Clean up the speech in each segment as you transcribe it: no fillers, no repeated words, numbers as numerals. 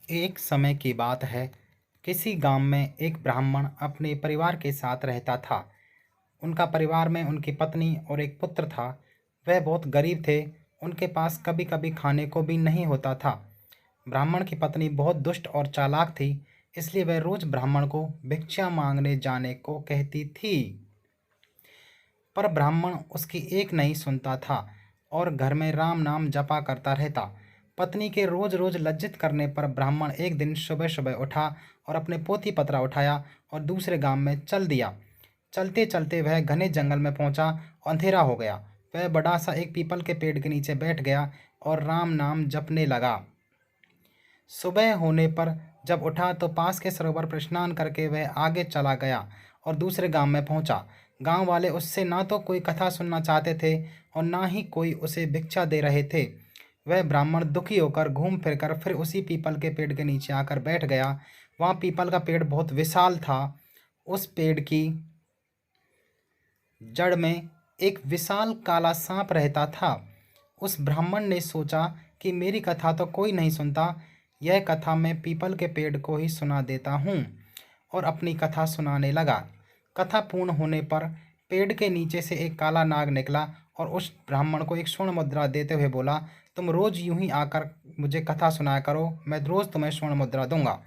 एक समय की बात है। किसी गांव में एक ब्राह्मण अपने परिवार के साथ रहता था। उनका परिवार में उनकी पत्नी और एक पुत्र था। वह बहुत गरीब थे। उनके पास कभी कभी खाने को भी नहीं होता था। ब्राह्मण की पत्नी बहुत दुष्ट और चालाक थी, इसलिए वह रोज ब्राह्मण को भिक्षा मांगने जाने को कहती थी। पर ब्राह्मण उसकी एक नहीं सुनता था और घर में राम नाम जपा करता रहता। पत्नी के रोज रोज लज्जित करने पर ब्राह्मण एक दिन सुबह सुबह उठा और अपने पोथी पत्रा उठाया और दूसरे गांव में चल दिया। चलते चलते वह घने जंगल में पहुंचा। अंधेरा हो गया। वह बड़ा सा एक पीपल के पेड़ के नीचे बैठ गया और राम नाम जपने लगा। सुबह होने पर जब उठा तो पास के सरोवर पर स्नान करके वह आगे चला गया और दूसरे गांव में पहुंचा। गांव वाले उससे ना तो कोई कथा सुनना चाहते थे और ना ही कोई उसे भिक्षा दे रहे थे। वह ब्राह्मण दुखी होकर घूम फिरकर फिर उसी पीपल के पेड़ के नीचे आकर बैठ गया। वहाँ पीपल का पेड़ बहुत विशाल था। उस पेड़ की जड़ में एक विशाल काला सांप रहता था। उस ब्राह्मण ने सोचा कि मेरी कथा तो कोई नहीं सुनता, यह कथा मैं पीपल के पेड़ को ही सुना देता हूँ, और अपनी कथा सुनाने लगा। कथा पूर्ण होने पर पेड़ के नीचे से एक काला नाग निकला और उस ब्राह्मण को एक स्वर्ण मुद्रा देते हुए बोला, तुम रोज यूं ही आकर मुझे कथा सुनाया करो, मैं रोज तुम्हें स्वर्ण मुद्रा दूंगा।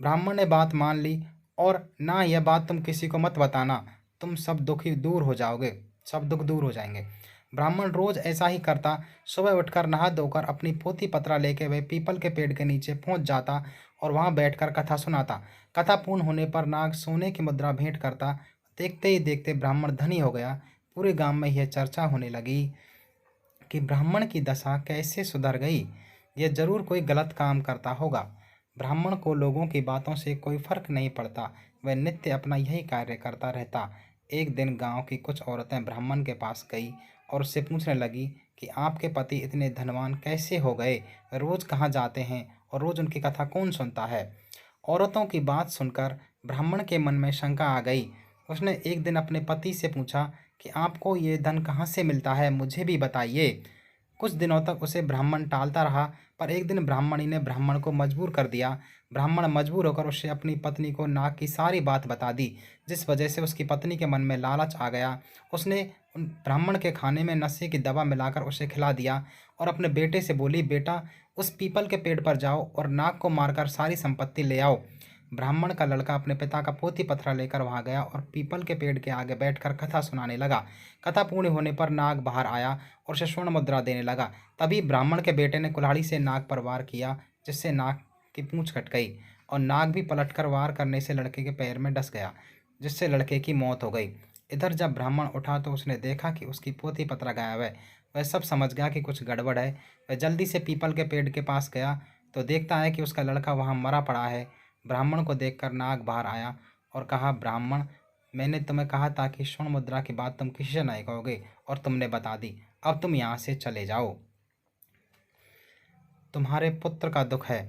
ब्राह्मण ने बात मान ली और ना, यह बात तुम किसी को मत बताना, तुम सब दुखी दूर हो जाओगे, सब दुख दूर हो जाएंगे। ब्राह्मण रोज ऐसा ही करता। सुबह उठकर नहा धोकर अपनी पोथी पत्रा लेके वह पीपल के पेड़ के नीचे पहुंच जाता और वहां बैठकर कथा सुनाता। कथा पूर्ण होने पर नाग सोने की मुद्रा भेंट करता। देखते ही देखते ब्राह्मण धनी हो गया। पूरे गांव में यह चर्चा होने लगी कि ब्राह्मण की दशा कैसे सुधर गई। यह जरूर कोई गलत काम करता होगा। ब्राह्मण को लोगों की बातों से कोई फर्क नहीं पड़ता, वह नित्य अपना यही कार्य करता रहता। एक दिन गांव की कुछ औरतें ब्राह्मण के पास गई और उससे पूछने लगी कि आपके पति इतने धनवान कैसे हो गए, रोज कहाँ जाते हैं और रोज उनकी कथा कौन सुनता है। औरतों की बात सुनकर ब्राह्मण के मन में शंका आ गई। उसने एक दिन अपने पति से पूछा कि आपको ये धन कहाँ से मिलता है, मुझे भी बताइए। कुछ दिनों तक उसे ब्राह्मण टालता रहा, पर एक दिन ब्राह्मणी ने ब्राह्मण को मजबूर कर दिया। ब्राह्मण मजबूर होकर उसे अपनी पत्नी को नाग की सारी बात बता दी, जिस वजह से उसकी पत्नी के मन में लालच आ गया। उसने उन ब्राह्मण के खाने में नशे की दवा मिलाकर उसे खिला दिया और अपने बेटे से बोली, बेटा उस पीपल के पेड़ पर जाओ और नाग को मारकर सारी संपत्ति ले आओ। ब्राह्मण का लड़का अपने पिता का पोथी पत्रा लेकर वहां गया और पीपल के पेड़ के आगे बैठकर कथा सुनाने लगा। कथा पूर्ण होने पर नाग बाहर आया और उसे स्वर्ण मुद्रा देने लगा। तभी ब्राह्मण के बेटे ने कुल्हाड़ी से नाग पर वार किया, जिससे नाग की पूंछ कट गई और नाग भी पलटकर वार करने से लड़के के पैर में डस गया, जिससे लड़के की मौत हो गई। इधर जब ब्राह्मण उठा तो उसने देखा कि उसकी पोथी पत्रा गायब है। वह सब समझ गया कि कुछ गड़बड़ है। वह जल्दी से पीपल के पेड़ के पास गया तो देखता है कि उसका लड़का वहां मरा पड़ा है। ब्राह्मण को देखकर नाग बाहर आया और कहा, ब्राह्मण, मैंने तुम्हें कहा था कि स्वर्ण मुद्रा की बात तुम किसी से नहीं कहोगे और तुमने बता दी। अब तुम यहाँ से चले जाओ। तुम्हारे पुत्र का दुख है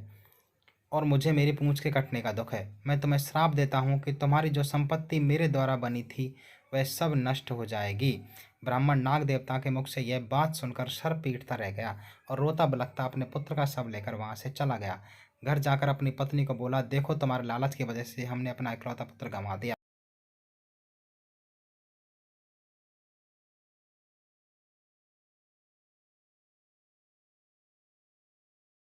और मुझे मेरी पूंछ के कटने का दुख है। मैं तुम्हें श्राप देता हूँ कि तुम्हारी जो संपत्ति मेरे द्वारा बनी थी वह सब नष्ट हो जाएगी। ब्राह्मण नाग देवता के मुख से यह बात सुनकर सर पीटता रह गया और रोता बिलखता अपने पुत्र का शव लेकर वहां से चला गया। घर जाकर अपनी पत्नी को बोला, देखो तुम्हारे लालच की वजह से हमने अपना इकलौता पुत्र गंवा दिया।